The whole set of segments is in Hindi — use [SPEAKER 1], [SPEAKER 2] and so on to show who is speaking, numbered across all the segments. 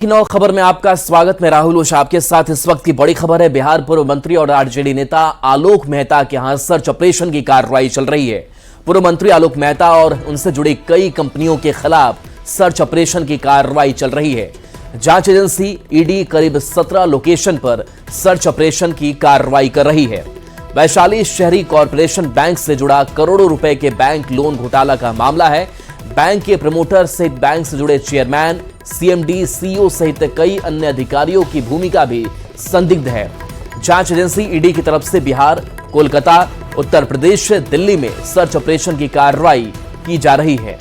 [SPEAKER 1] नौ खबर में आपका स्वागत। मैं राहुल ओझा आपके साथ। इस वक्त की बड़ी खबर है, बिहार पूर्व मंत्री और आरजेडी नेता आलोक मेहता के यहां सर्च ऑपरेशन की कार्रवाई चल रही है। पूर्व मंत्री आलोक मेहता और उनसे जुड़ी कई कंपनियों के खिलाफ सर्च ऑपरेशन की कार्रवाई चल रही है। जांच एजेंसी ईडी करीब 17 लोकेशन पर सर्च ऑपरेशन की कार्रवाई कर रही है। वैशाली शहरी कॉरपोरेशन बैंक से जुड़ा करोड़ों रुपए के बैंक लोन घोटाला का मामला है। बैंक के प्रमोटर सहित बैंक से जुड़े चेयरमैन, सीएमडी, सीईओ सहित कई अन्य अधिकारियों की भूमिका भी संदिग्ध है। जांच एजेंसी ईडी की तरफ से बिहार, कोलकाता, उत्तर प्रदेश, दिल्ली में सर्च ऑपरेशन की कार्रवाई की जा रही है।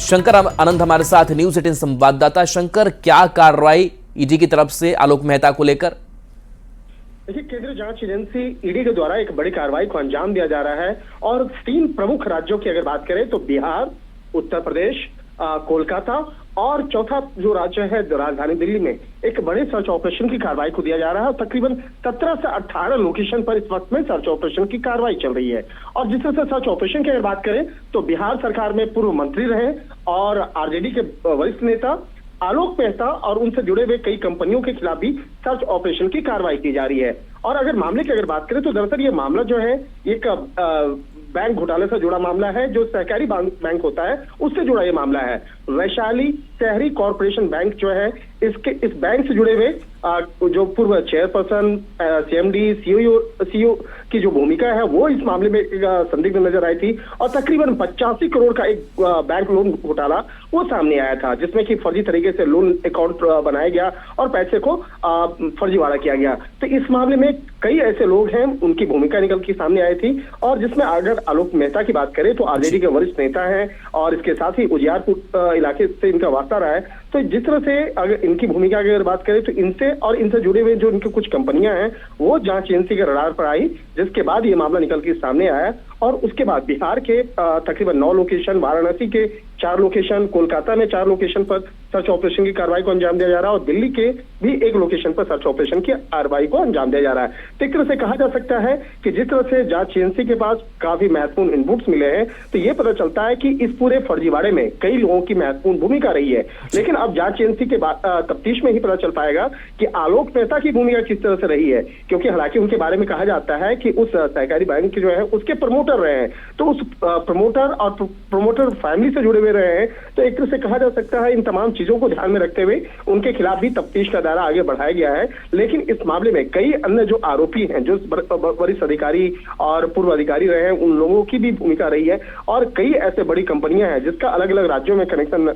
[SPEAKER 1] शंकर आनंद हमारे साथ, न्यूज 18 संवाददाता। शंकर, क्या कार्रवाई ईडी की तरफ से आलोक मेहता को लेकर?
[SPEAKER 2] देखिए, केंद्रीय जांच एजेंसी ईडी के द्वारा एक बड़ी कार्रवाई को अंजाम दिया जा रहा है और 3 प्रमुख राज्यों की अगर बात करें तो बिहार, उत्तर प्रदेश, कोलकाता और चौथा जो राज्य है राजधानी दिल्ली में एक बड़े सर्च ऑपरेशन की कार्रवाई को दिया जा रहा है। और तकरीबन 17 से 18 लोकेशन पर इस वक्त में सर्च ऑपरेशन की कार्रवाई चल रही है। और जिस तरह से सर्च ऑपरेशन की अगर बात करें तो बिहार सरकार में पूर्व मंत्री रहे और आरजेडी के वरिष्ठ नेता आलोक मेहता और उनसे जुड़े हुए कई कंपनियों के खिलाफ भी सर्च ऑपरेशन की कार्रवाई की जा रही है। और अगर मामले की अगर बात करें तो दरअसल ये मामला जो है एक बैंक घोटाले से जुड़ा मामला है। जो सहकारी बैंक होता है उससे जुड़ा ये मामला है। वैशाली शहरी कॉरपोरेशन बैंक जो है इस बैंक से जुड़े हुए जो पूर्व चेयरपर्सन, सीएमडी, सीईओ की जो भूमिका है वो इस मामले में संदिग्ध नजर आई थी। और तकरीबन 85 करोड़ का एक बैंक लोन घोटाला वो सामने आया था, जिसमें कि फर्जी तरीके से लोन अकाउंट बनाया गया और पैसे को फर्जीवाड़ा किया गया। तो इस मामले में कई ऐसे लोग हैं, उनकी भूमिका निकल के सामने आई थी। और जिसमें अगर आलोक मेहता की बात करें तो आरजेडी के वरिष्ठ नेता हैं और इसके साथ ही उजियारपुर इलाके से इनका वास्ता रहा है। तो जिस तरह से अगर इनकी भूमिका की अगर बात करें तो इनसे जुड़े हुए जो इनकी कुछ कंपनियां हैं वो जांच एजेंसी के रडार पर आई, जिसके बाद ये मामला निकल के सामने आया। और उसके बाद बिहार के तकरीबन 9 लोकेशन, वाराणसी के 4 लोकेशन, कोलकाता में 4 लोकेशन पर सर्च ऑपरेशन की कार्रवाई को अंजाम दिया जा रहा है और दिल्ली के भी 1 लोकेशन पर सर्च ऑपरेशन की कार्रवाई को अंजाम दिया जा रहा है। तो एक तरह से कहा जा सकता है कि जिस तरह से जांच एजेंसी के पास काफी महत्वपूर्ण इनपुट्स मिले हैं तो ये पता चलता है कि इस पूरे फर्जीवाड़े में कई लोगों की महत्वपूर्ण भूमिका रही है। लेकिन अब जांच एजेंसी के तफ्तीश में ही पता चल पाएगा कि आलोक मेहता की भूमिका किस तरह से रही है, क्योंकि हालांकि उनके बारे में कहा जाता है कि उस सहकारी बैंक जो है उसके प्रमोटर रहे हैं। तो उस प्रमोटर और प्रमोटर फैमिली से जुड़े हुए रहे हैं। तो एक तरह से कहा जा सकता है इन तमाम चीजों को ध्यान में रखते हुए उनके खिलाफ भी तफ्तीश का दायरा आगे बढ़ाया गया है। लेकिन इस मामले में कई अन्य जो आरोपी हैं, जो वरिष्ठ अधिकारी और पूर्व अधिकारी रहे हैं, उन लोगों की भी भूमिका रही है। और कई ऐसे बड़ी कंपनियां हैं जिसका अलग अलग राज्यों में कनेक्शन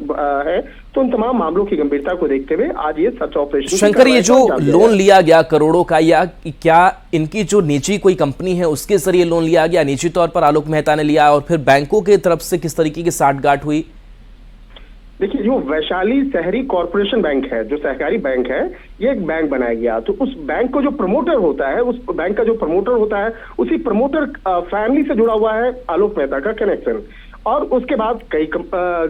[SPEAKER 2] है। तो उन तमाम मामलों की गंभीरता को देखते हुए आज ये सर्च ऑपरेशन।
[SPEAKER 1] शंकर, ये जो लोन लिया गया करोड़ों का, या क्या इनकी जो निजी कोई कंपनी है उसके जरिए लोन लिया गया, निजी तौर पर आलोक मेहता ने लिया, और फिर बैंकों की तरफ से किस तरीके की साठगांठ हुई?
[SPEAKER 2] देखिए, जो वैशाली शहरी कॉरपोरेशन बैंक है, जो सहकारी बैंक है, ये एक बैंक बनाया गया। तो उस बैंक को जो प्रमोटर होता है, उस बैंक का जो प्रमोटर होता है, उसी प्रमोटर फैमिली से जुड़ा हुआ है आलोक मेहता का कनेक्शन। और उसके बाद कई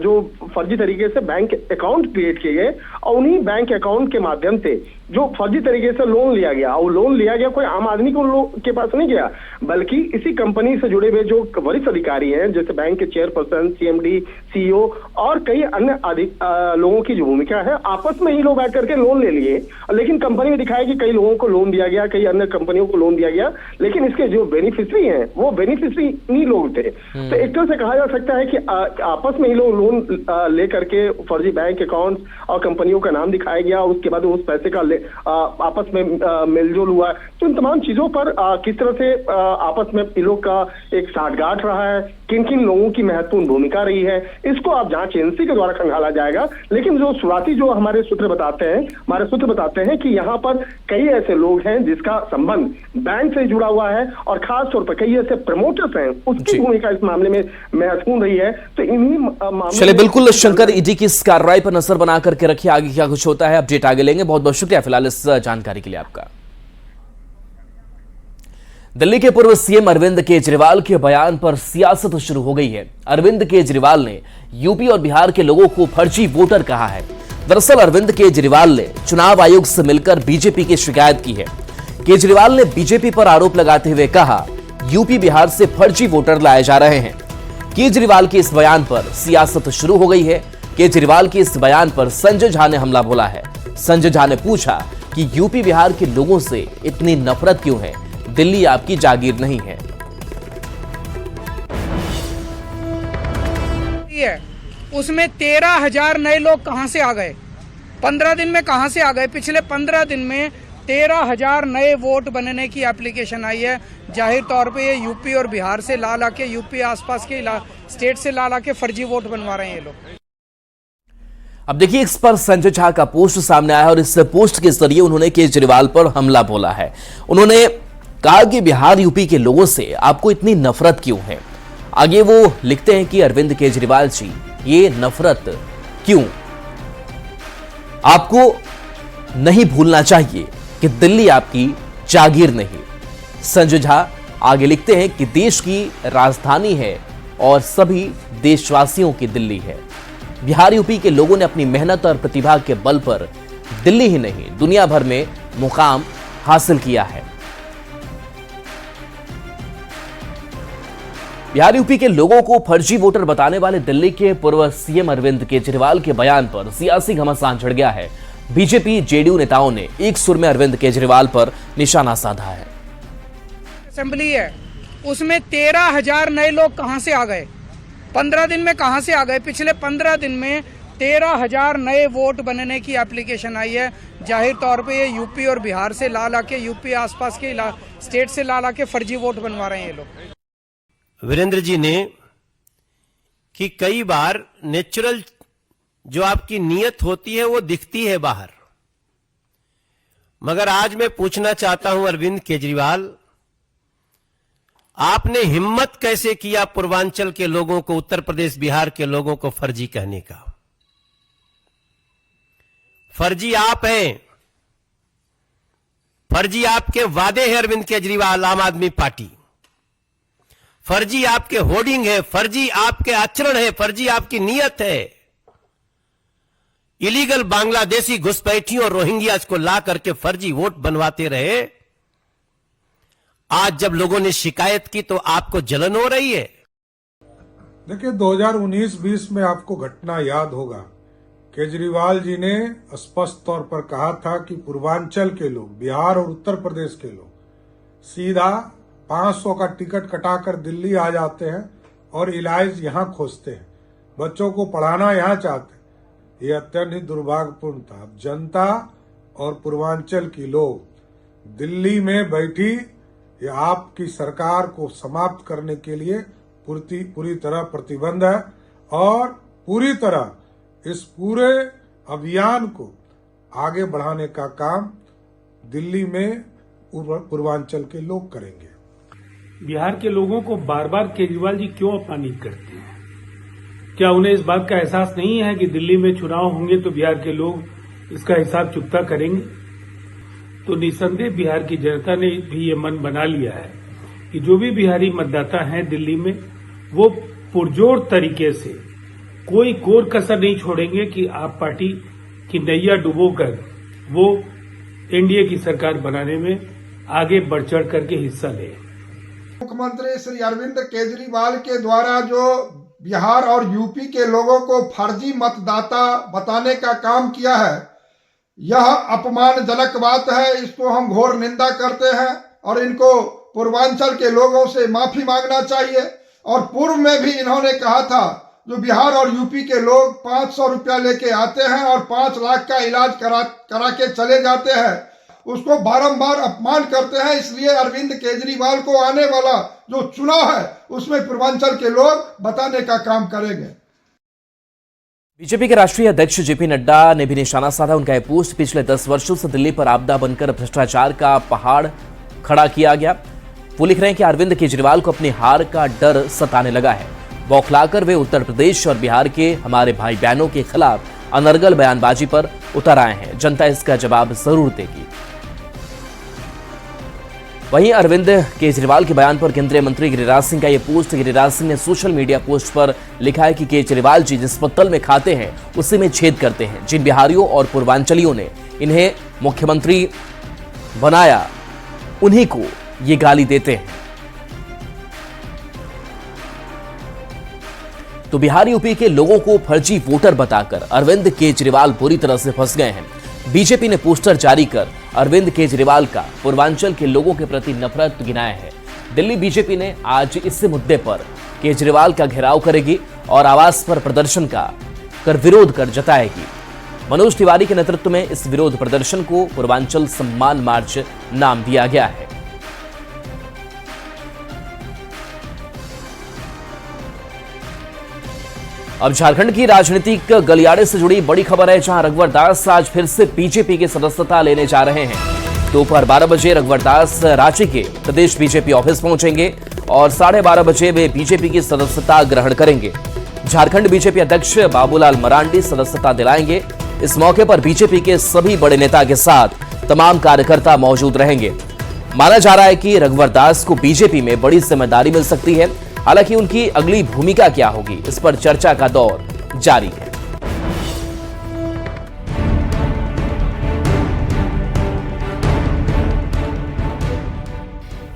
[SPEAKER 2] जो फर्जी तरीके से बैंक अकाउंट क्रिएट किए गए और उन्हीं बैंक अकाउंट के माध्यम से जो फर्जी तरीके से लोन लिया गया, और लोन लिया गया कोई आम आदमी के पास नहीं गया, बल्कि इसी कंपनी से जुड़े हुए जो वरिष्ठ अधिकारी हैं, जैसे बैंक के चेयरपर्सन, सीएमडी, सीईओ और कई अन्य लोगों की जो भूमिका है, आपस में ही लोग बैठ करके लोन ले लिए। लेकिन कंपनी में दिखाया कि कई लोगों को लोन दिया गया, कई अन्य कंपनियों को लोन दिया गया, लेकिन इसके जो बेनिफिशियरी हैं वो बेनिफिशियरी नहीं लोग थे। तो एक तरह से कहा जा सकता है कि आपस में ही लोग लोन लेकर के फर्जी बैंक अकाउंट और कंपनियों का नाम दिखाया गया। उसके बाद उस पैसे का आपस में मेलजोल हुआ। तो इन तमाम चीजों पर किस तरह से आपस में इन लोग का एक साठगांठ रहा है, किन किन लोगों की महत्वपूर्ण भूमिका रही है, इसको अब जांच एजेंसी के द्वारा खंगाला जाएगा। लेकिन जो शुरुआती जो हमारे सूत्र बताते हैं कि यहाँ पर कई ऐसे लोग हैं जिसका संबंध बैंक से जुड़ा हुआ है और खास तौर पर कई ऐसे प्रमोटर्स हैं, उसकी भूमिका इस मामले में महत्वपूर्ण रही है। तो इन्हीं मामलों,
[SPEAKER 1] चलिए बिल्कुल शंकर, ईडी की इस कार्रवाई पर नजर बना करके रखिए, आगे क्या कुछ होता है अपडेट आगे लेंगे। बहुत बहुत शुक्रिया फिलहाल इस जानकारी के लिए आपका। दिल्ली के पूर्व सीएम अरविंद केजरीवाल के बयान पर सियासत शुरू हो गई है। अरविंद केजरीवाल ने यूपी और बिहार के लोगों को फर्जी वोटर कहा है। दरअसल अरविंद केजरीवाल ने चुनाव आयोग से मिलकर बीजेपी की शिकायत की है। केजरीवाल ने बीजेपी पर आरोप लगाते हुए कहा, यूपी बिहार से फर्जी वोटर लाए जा रहे हैं। केजरीवाल के इस बयान पर सियासत शुरू हो गई है। केजरीवाल के इस बयान पर संजय झा ने हमला बोला है। संजय झा ने पूछा कि यूपी बिहार के लोगों से इतनी नफरत क्यों है? दिल्ली आपकी जागीर नहीं है।
[SPEAKER 3] उसमें 13,000 नए लोग कहां से आ गए? 15 दिन में कहां से आ गए? पिछले 15 दिन में 13,000 नए वोट बनने की एप्लीकेशन आई है। जाहिर तौर पे ये यूपी और बिहार से ला के यूपी आसपास के स्टेट से ला के फर्जी वोट बनवा रहे हैं ये लोग।
[SPEAKER 1] अब देखिए, इस पर संजय झा का पोस्ट सामने आया और इस पोस्ट के जरिए उन्होंने केजरीवाल पर हमला बोला है। उन्होंने कहा कि बिहार यूपी के लोगों से आपको इतनी नफरत क्यों है? आगे वो लिखते हैं कि अरविंद केजरीवाल जी, ये नफरत क्यों? आपको नहीं भूलना चाहिए कि दिल्ली आपकी जागीर नहीं। संजय झा आगे लिखते हैं कि देश की राजधानी है और सभी देशवासियों की दिल्ली है। बिहार यूपी के लोगों ने अपनी मेहनत और प्रतिभा के बल पर दिल्ली ही नहीं दुनिया भर में मुकाम हासिल किया है। बिहार यूपी के लोगों को फर्जी वोटर बताने वाले दिल्ली के पूर्व सीएम अरविंद केजरीवाल के बयान पर सियासी घमासान छिड़ गया है। बीजेपी जेडीयू नेताओं ने एक सुर में अरविंद केजरीवाल पर निशाना साधा है।
[SPEAKER 3] असेंबली है, उसमें 13,000 नए लोग कहां से आ गए? 15 दिन में कहां से आ गए? पिछले 15 दिन में 13,000 नए वोट बनने की एप्लीकेशन आई है। जाहिर तौर पे ये यूपी और बिहार से ला के यूपी आसपास के स्टेट से ला के फर्जी वोट बनवा रहे हैं ये लोग।
[SPEAKER 4] वीरेंद्र जी ने कि कई बार नेचुरल जो आपकी नीयत होती है वो दिखती है बाहर, मगर आज मैं पूछना चाहता हूं अरविंद केजरीवाल, आपने हिम्मत कैसे किया पूर्वांचल के लोगों को, उत्तर प्रदेश बिहार के लोगों को फर्जी कहने का? फर्जी आप हैं, फर्जी आपके वादे हैं अरविंद केजरीवाल, आम आदमी पार्टी। फर्जी आपके होर्डिंग है, फर्जी आपके आचरण है, फर्जी आपकी नीयत है। इलीगल बांग्लादेशी घुसपैठियों और रोहिंग्यास को ला करके फर्जी वोट बनवाते रहे। आज जब लोगों ने शिकायत की तो आपको जलन हो रही है।
[SPEAKER 5] देखिए, 2019-20 में आपको घटना याद होगा, केजरीवाल जी ने स्पष्ट तौर पर कहा था कि पूर्वांचल के लोग, बिहार और उत्तर प्रदेश के लोग सीधा 500 का टिकट कटाकर दिल्ली आ जाते हैं और इलाज यहां खोजते हैं, बच्चों को पढ़ाना यहां चाहते हैं। ये अत्यंत ही दुर्भाग्यपूर्ण था। अब जनता और पूर्वांचल की लोग दिल्ली में बैठी ये आपकी सरकार को समाप्त करने के लिए पूरी तरह प्रतिबद्ध है और पूरी तरह इस पूरे अभियान को आगे बढ़ाने का काम दिल्ली में पूर्वांचल के लोग करेंगे।
[SPEAKER 6] बिहार के लोगों को बार बार केजरीवाल जी क्यों अपमानित करते हैं? क्या उन्हें इस बात का एहसास नहीं है कि दिल्ली में चुनाव होंगे तो बिहार के लोग इसका हिसाब चुकता करेंगे? तो निसंदेह बिहार की जनता ने भी ये मन बना लिया है कि जो भी बिहारी मतदाता हैं दिल्ली में, वो पुरजोर तरीके से कोई कोर कसर नहीं छोड़ेंगे कि आप पार्टी की नैया डुबोकर वो एनडीए की सरकार बनाने में आगे बढ़ चढ़ करके हिस्सा ले।
[SPEAKER 7] मुख्यमंत्री श्री अरविंद केजरीवाल के द्वारा जो बिहार और यूपी के लोगों को फर्जी मतदाता बताने का काम किया है, यह अपमानजनक बात है। इसको हम घोर निंदा करते हैं और इनको पूर्वांचल के लोगों से माफी मांगना चाहिए। और पूर्व में भी इन्होंने कहा था जो बिहार और यूपी के लोग 500 रुपया लेके आते हैं और 5 लाख का इलाज करा के चले जाते हैं, उसको बारंबार अपमान करते हैं। इसलिए अरविंद केजरीवाल को आने वाला जो चुनाव है उसमें पूर्वांचल के लोग बताने का काम करेंगे।
[SPEAKER 1] बीजेपी के राष्ट्रीय अध्यक्ष जेपी नड्डा ने भी निशाना साधा। उनका यह पोस्ट पिछले 10 वर्षों से दिल्ली पर आपदा बनकर भ्रष्टाचार का पहाड़ खड़ा किया गया। वो लिख रहे हैं कि अरविंद केजरीवाल को अपनी हार का डर सताने लगा है। बौखलाकर वे उत्तर प्रदेश और बिहार के हमारे भाई बहनों के खिलाफ अनर्गल बयानबाजी पर उतर आए हैं। जनता इसका जवाब जरूर देगी। वहीं अरविंद केजरीवाल के बयान पर केंद्रीय मंत्री गिरिराज सिंह का यह पोस्ट। गिरिराज सिंह ने सोशल मीडिया पोस्ट पर लिखा है कि केजरीवाल जी जिस पत्तल में खाते हैं उसी में छेद करते हैं। जिन बिहारियों और पूर्वांचलियों ने इन्हें मुख्यमंत्री बनाया उन्हीं को ये गाली देते हैं। तो बिहार यूपी के लोगों को फर्जी वोटर बताकर अरविंद केजरीवाल बुरी तरह से फंस गए हैं। बीजेपी ने पोस्टर जारी कर अरविंद केजरीवाल का पूर्वांचल के लोगों के प्रति नफरत गिनाया है। दिल्ली बीजेपी ने आज इस मुद्दे पर केजरीवाल का घेराव करेगी और आवास पर प्रदर्शन कर विरोध कर जताएगी। मनोज तिवारी के नेतृत्व में इस विरोध प्रदर्शन को पूर्वांचल सम्मान मार्च नाम दिया गया है। अब झारखंड की राजनीतिक गलियारे से जुड़ी बड़ी खबर है, जहां रघुवर दास आज फिर से बीजेपी की सदस्यता लेने जा रहे हैं। दोपहर 12 बजे रघुवर दास रांची के प्रदेश बीजेपी ऑफिस पहुंचेंगे और 12:30 बजे वे बीजेपी की सदस्यता ग्रहण करेंगे। झारखंड बीजेपी अध्यक्ष बाबूलाल मरांडी सदस्यता दिलाएंगे। इस मौके पर बीजेपी के सभी बड़े नेता के साथ तमाम कार्यकर्ता मौजूद रहेंगे। माना जा रहा है कि रघुवर दास को बीजेपी में बड़ी जिम्मेदारी मिल सकती है। हालांकि उनकी अगली भूमिका क्या होगी, इस पर चर्चा का दौर जारी है।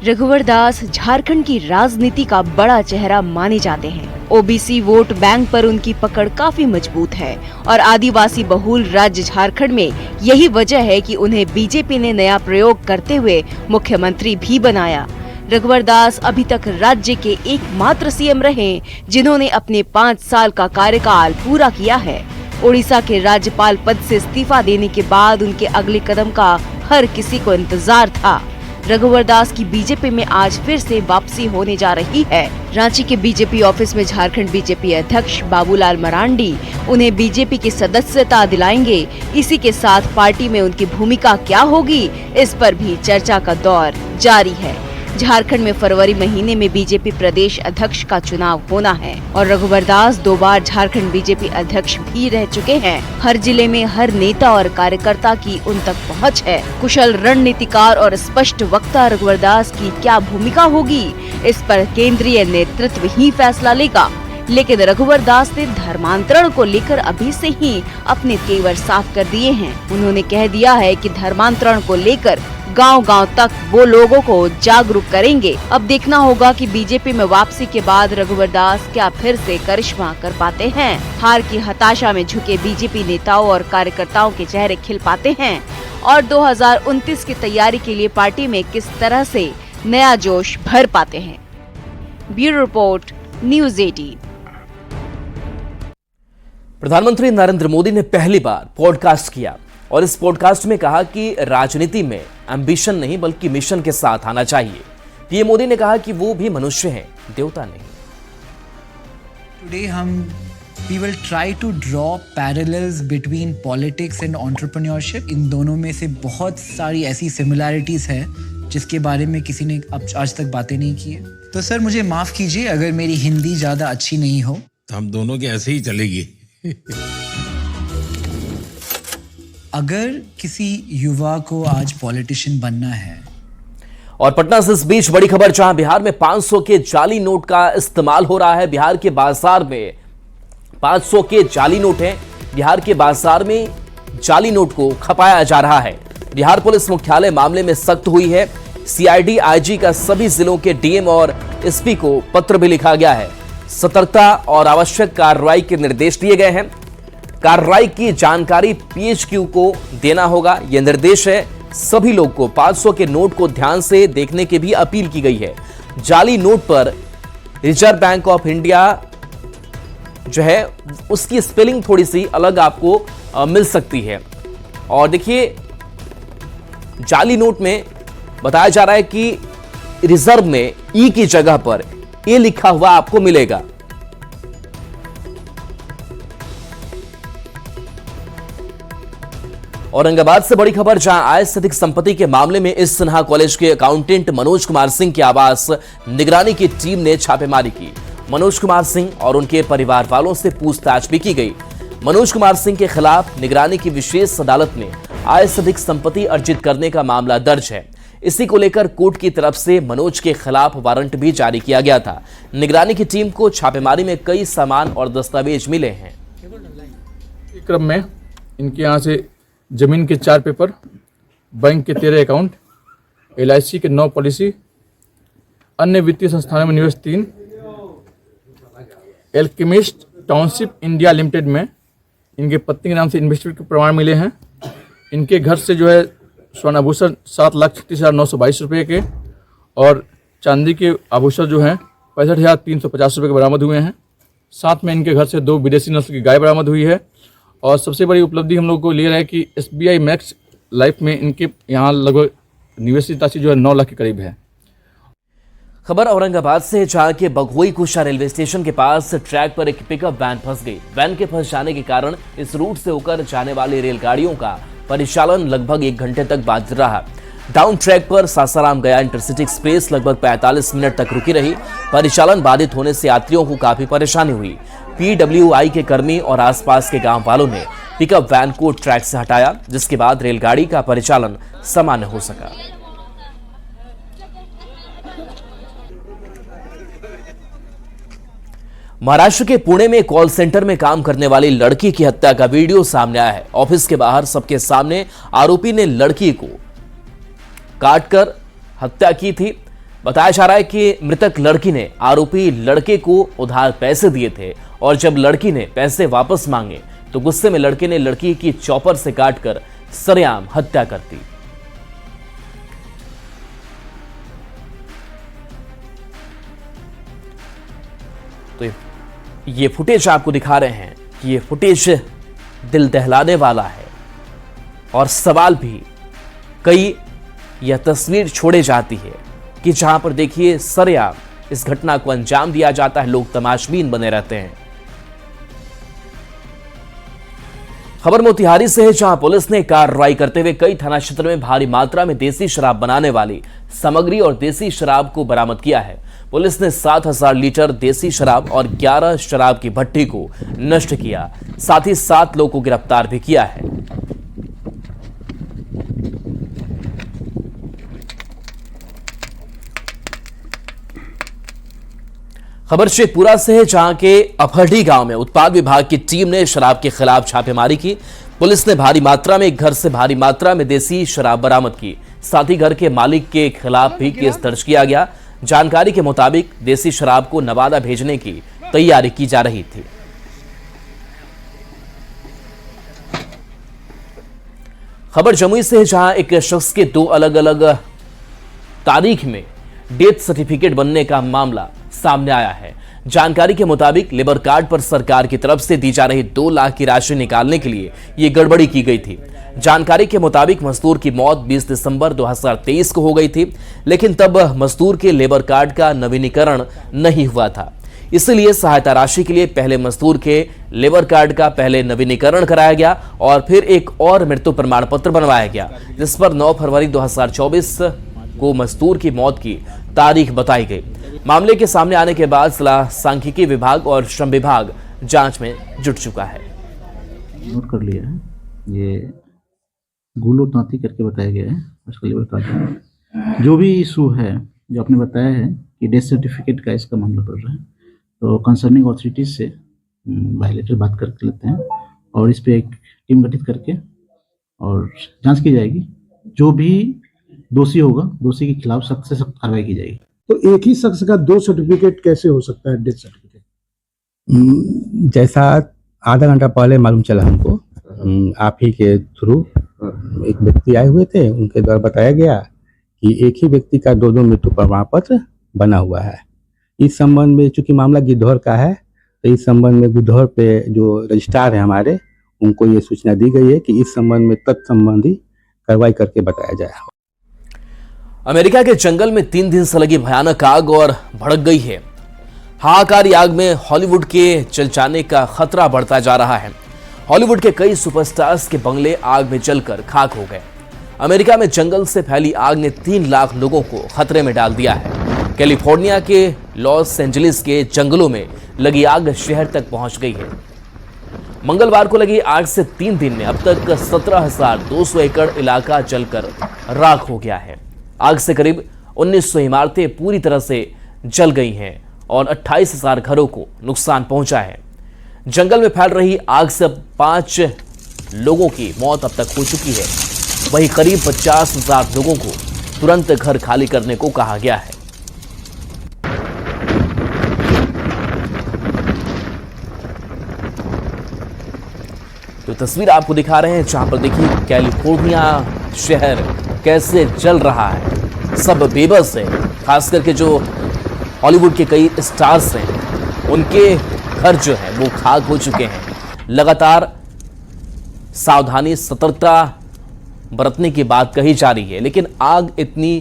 [SPEAKER 8] रघुवर दास झारखंड की राजनीति का बड़ा चेहरा माने जाते हैं। ओबीसी वोट बैंक पर उनकी पकड़ काफी मजबूत है और आदिवासी बहुल राज्य झारखंड में यही वजह है कि उन्हें बीजेपी ने नया प्रयोग करते हुए मुख्यमंत्री भी बनाया। रघुवर दास अभी तक राज्य के एकमात्र सीएम रहे जिन्होंने अपने 5 साल का कार्यकाल पूरा किया है। ओडिशा के राज्यपाल पद से इस्तीफा देने के बाद उनके अगले कदम का हर किसी को इंतजार था। रघुवर दास की बीजेपी में आज फिर से वापसी होने जा रही है। रांची के बीजेपी ऑफिस में झारखंड बीजेपी अध्यक्ष बाबूलाल मरांडी उन्हें बीजेपी की सदस्यता दिलाएंगे। इसी के साथ पार्टी में उनकी भूमिका क्या होगी, इस पर भी चर्चा का दौर जारी है। झारखंड में फरवरी महीने में बीजेपी प्रदेश अध्यक्ष का चुनाव होना है और रघुवर दास 2 बार झारखंड बीजेपी अध्यक्ष भी रह चुके हैं। हर जिले में हर नेता और कार्यकर्ता की उन तक पहुंच है। कुशल रणनीतिकार और स्पष्ट वक्ता रघुवर दास की क्या भूमिका होगी, इस पर केंद्रीय नेतृत्व ही फैसला लेगा। लेकिन रघुवर दास ने धर्मांतरण को लेकर अभी से ही अपने तेवर साफ कर दिए हैं। उन्होंने कह दिया है कि धर्मांतरण को लेकर गांव-गांव तक वो लोगों को जागरूक करेंगे। अब देखना होगा कि बीजेपी में वापसी के बाद रघुवर दास क्या फिर से करिश्मा कर पाते हैं। हार की हताशा में झुके बीजेपी नेताओं और कार्यकर्ताओं के चेहरे खिल पाते हैं और 2029 की तैयारी के लिए पार्टी में किस तरह से नया जोश भर पाते हैं। Bureau report, news 18।
[SPEAKER 1] प्रधानमंत्री नरेंद्र मोदी ने पहली बार पॉडकास्ट किया और इस पॉडकास्ट में कहा कि राजनीति में एम्बिशन नहीं बल्कि मिशन के साथ आना चाहिए। पीएम मोदी ने कहा कि वो भी मनुष्य हैं, देवता नहीं।
[SPEAKER 9] Today we will try to draw parallels between politics and entrepreneurship. इन दोनों में से बहुत सारी ऐसी similarities है जिसके बारे में किसी ने आज तक बातें नहीं की है। तो सर मुझे माफ कीजिए अगर मेरी हिंदी ज्यादा अच्छी नहीं हो।
[SPEAKER 10] हम दोनों के ऐसे ही चलेगी।
[SPEAKER 9] अगर किसी युवा को आज पॉलिटिशियन बनना है।
[SPEAKER 1] और पटना से इस बीच बड़ी खबर, जहां बिहार में 500 के जाली नोट का इस्तेमाल हो रहा है। बिहार के बाजार में 500 के जाली नोट हैं। बिहार के बाजार में जाली नोट को खपाया जा रहा है। बिहार पुलिस मुख्यालय मामले में सख्त हुई है। सीआईडी आईजी का सभी जिलों के डीएम और एसपी को पत्र भी लिखा गया है। सतर्कता और आवश्यक कार्रवाई के निर्देश दिए गए हैं। कार्रवाई की जानकारी पीएचक्यू को देना होगा, यह निर्देश है। सभी लोग को 500 के नोट को ध्यान से देखने की भी अपील की गई है। जाली नोट पर रिजर्व बैंक ऑफ इंडिया जो है उसकी स्पेलिंग थोड़ी सी अलग आपको मिल सकती है। और देखिए जाली नोट में बताया जा रहा है कि रिजर्व में ई की जगह पर ए लिखा हुआ आपको मिलेगा। औरंगाबाद से बड़ी खबर, जहां आय से अधिक संपत्ति के मामले में इस सिन्हा कॉलेज के अकाउंटेंट मनोज कुमार सिंह के आवास निगरानी की टीम ने छापेमारी की। मनोज कुमार सिंह और उनके परिवार वालों से पूछताछ भी की गई। मनोज कुमार सिंह के खिलाफ निगरानी की विशेष अदालत में आय से अधिक संपत्ति अर्जित करने का मामला दर्ज है। इसी को लेकर कोर्ट की तरफ से मनोज के खिलाफ वारंट भी जारी किया गया था। निगरानी की टीम को छापेमारी में कई सामान और दस्तावेज मिले हैं।
[SPEAKER 11] क्रम में इनके यहाँ से जमीन के 4 पेपर, बैंक के 13 अकाउंट, LIC के 9 पॉलिसी, अन्य वित्तीय संस्थानों में निवेश 3, एल्केमिस्ट टाउनशिप इंडिया लिमिटेड में इनके पत्नी के नाम से इन्वेस्टमेंट के प्रमाण मिले हैं। इनके घर से जो है स्वर्ण आभूषण 7,36,922 रुपये के और चांदी के आभूषण जो हैं 65,350 रुपये के बरामद हुए हैं। साथ में इनके घर से 2 विदेशी नस्ल की गाय बरामद हुई है। और सबसे बड़ी उपलब्धि हम लोग को ले रहा है कि SBI मैक्स लाइफ में इनके यहाँ लगभग निवेशित राशि जो है 9 लाख के करीब है।
[SPEAKER 1] खबर औरंगाबाद से, जहां के बघोई कुशा रेलवे स्टेशन के पास ट्रैक पर एक पिकअप वैन फंस गई। वैन के फंस जाने के कारण इस रूट से होकर जाने वाली रेलगाड़ियों का परिचालन लगभग 1 घंटे तक बाधित रहा। डाउन ट्रैक पर सासाराम गया इंटरसिटी एक्सप्रेस लगभग 45 मिनट तक रुकी रही। परिचालन बाधित होने से यात्रियों को काफी परेशानी हुई। PWI के कर्मी और आसपास के गांव वालों ने पिकअप वैन को ट्रैक से हटाया, जिसके बाद रेलगाड़ी का परिचालन सामान्य हो सका। महाराष्ट्र के पुणे में कॉल सेंटर में काम करने वाली लड़की की हत्या का वीडियो सामने आया है। ऑफिस के बाहर सबके सामने आरोपी ने लड़की को काटकर हत्या की थी। बताया जा रहा है कि मृतक लड़की ने आरोपी लड़के को उधार पैसे दिए थे और जब लड़की ने पैसे वापस मांगे तो गुस्से में लड़के ने लड़की की चॉपर से काटकर सरेआम हत्या कर दी। तो ये फुटेज आपको दिखा रहे हैं कि ये फुटेज दिल दहलाने वाला है और सवाल भी कई यह तस्वीर छोड़े जाती है कि जहां पर देखिए सरेआम इस घटना को अंजाम दिया जाता है, लोग तमाशबीन बने रहते हैं। खबर मोतिहारी से है, जहां पुलिस ने कार्रवाई करते हुए कई थाना क्षेत्र में भारी मात्रा में देसी शराब बनाने वाली सामग्री और देसी शराब को बरामद किया है। पुलिस ने 7,000 लीटर देसी शराब और 11 शराब की भट्टी को नष्ट किया। साथ ही 7 लोगों को गिरफ्तार भी किया है। खबर शेखपुरा से है, जहां के अफरडी गांव में उत्पाद विभाग की टीम ने शराब के खिलाफ छापेमारी की। पुलिस ने भारी मात्रा में एक घर से भारी मात्रा में देसी शराब बरामद की। साथ ही घर के मालिक के खिलाफ भी केस दर्ज किया गया। जानकारी के मुताबिक देसी शराब को नवादा भेजने की तैयारी की जा रही थी। खबर जमुई से है, जहां एक शख्स के 2 अलग अलग तारीख में डेथ सर्टिफिकेट बनने का मामला सामने आया है। जानकारी के मुताबिक लेबर कार्ड पर सरकार की तरफ से दी जा रही 2 लाख की राशि निकालने के लिए यह गड़बड़ी की गई थी। जानकारी के मुताबिक मजदूर की मौत 20 दिसंबर 2023 को हो गई थी, लेकिन तब मजदूर के लेबर कार्ड का नवीनीकरण नहीं हुआ था। इसलिए सहायता राशि के लिए पहले मजदूर के लेबर कार्ड का पहले नवीनीकरण कराया गया और फिर एक और मृत्यु प्रमाण पत्र बनवाया गया, जिस पर 9 फरवरी 2024 को मजदूर की मौत की तारीख बताई गई। मामले के सामने आने के बाद जिला सांख्यिकी विभाग और श्रम विभाग जांच में जुट चुका है।
[SPEAKER 12] नोट कर लिया है, ये गुलो तांती करके बताया गया है उसका लेबर कार्ड। जो भी इशू है जो आपने बताया है कि डेथ सर्टिफिकेट का इसका मामला पड़ रहा है, तो कंसर्निंग अथॉरिटीज से बायलेटर बात करके लेते हैं और इस पे एक टीम गठित करके और जांच की जाएगी। जो भी दोषी होगा, दोषी के खिलाफ सख्त से सख्त कार्रवाई की जाएगी।
[SPEAKER 13] तो एक ही शख्स का 2 सर्टिफिकेट कैसे हो सकता है, डेथ सर्टिफिकेट?
[SPEAKER 14] जैसा आधा घंटा पहले मालूम चला हमको, आप ही के थ्रू एक व्यक्ति आए हुए थे, उनके द्वारा बताया गया कि एक ही व्यक्ति का 2 मृत्यु प्रमाण पत्र बना हुआ है। इस संबंध में चूंकि मामला गिद्धौर का है, तो इस संबंध में गिद्धौर पे जो रजिस्ट्रार है हमारे, उनको ये सूचना दी गई है कि इस संबंध में तत्संबंधी कार्रवाई करके बताया जाए।
[SPEAKER 1] अमेरिका के जंगल में 3 दिन से लगी भयानक आग और भड़क गई है। हाहाकारी आग में हॉलीवुड के जल जाने का खतरा बढ़ता जा रहा है। हॉलीवुड के कई सुपरस्टार्स के बंगले आग में जलकर खाक हो गए। अमेरिका में जंगल से फैली आग ने 3 लाख लोगों को खतरे में डाल दिया है। कैलिफोर्निया के लॉस एंजलिस के जंगलों में लगी आग शहर तक पहुंच गई है। मंगलवार को लगी आग से 3 दिन में अब तक 17,200 एकड़ इलाका जलकर राख हो गया है। आग से करीब 1900 इमारतें पूरी तरह से जल गई हैं और 28,000 घरों को नुकसान पहुंचा है। जंगल में फैल रही आग से 5 लोगों की मौत अब तक हो चुकी है। वहीं करीब 50,000 लोगों को तुरंत घर खाली करने को कहा गया है। तो तस्वीर आपको दिखा रहे हैं जहां पर देखिए कैलिफोर्निया शहर कैसे जल रहा है। सब बेबस है, खास करके जो हॉलीवुड के कई स्टार्स हैं उनके घर जो है वो खाक हो चुके हैं। लगातार सावधानी सतर्कता बरतने की बात कही जा रही है, लेकिन आग इतनी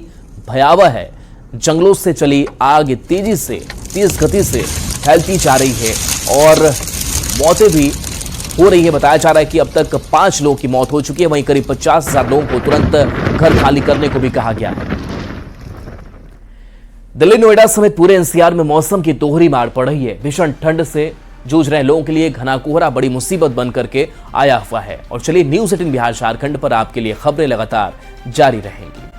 [SPEAKER 1] भयावह है, जंगलों से चली आग तेज गति से फैलती जा रही है और मौतें भी हो रही है। बताया जा रहा है कि अब तक 5 लोगों की मौत हो चुकी है, वहीं करीब 50,000 लोगों को तुरंत घर खाली करने को भी कहा गया है। दिल्ली, नोएडा समेत पूरे एनसीआर में मौसम की दोहरी मार पड़ रही है। भीषण ठंड से जूझ रहे लोगों के लिए घना कोहरा बड़ी मुसीबत बन करके आया हुआ है। और चलिए न्यूज़ 18 बिहार झारखंड पर आपके लिए खबरें लगातार जारी रहेंगी।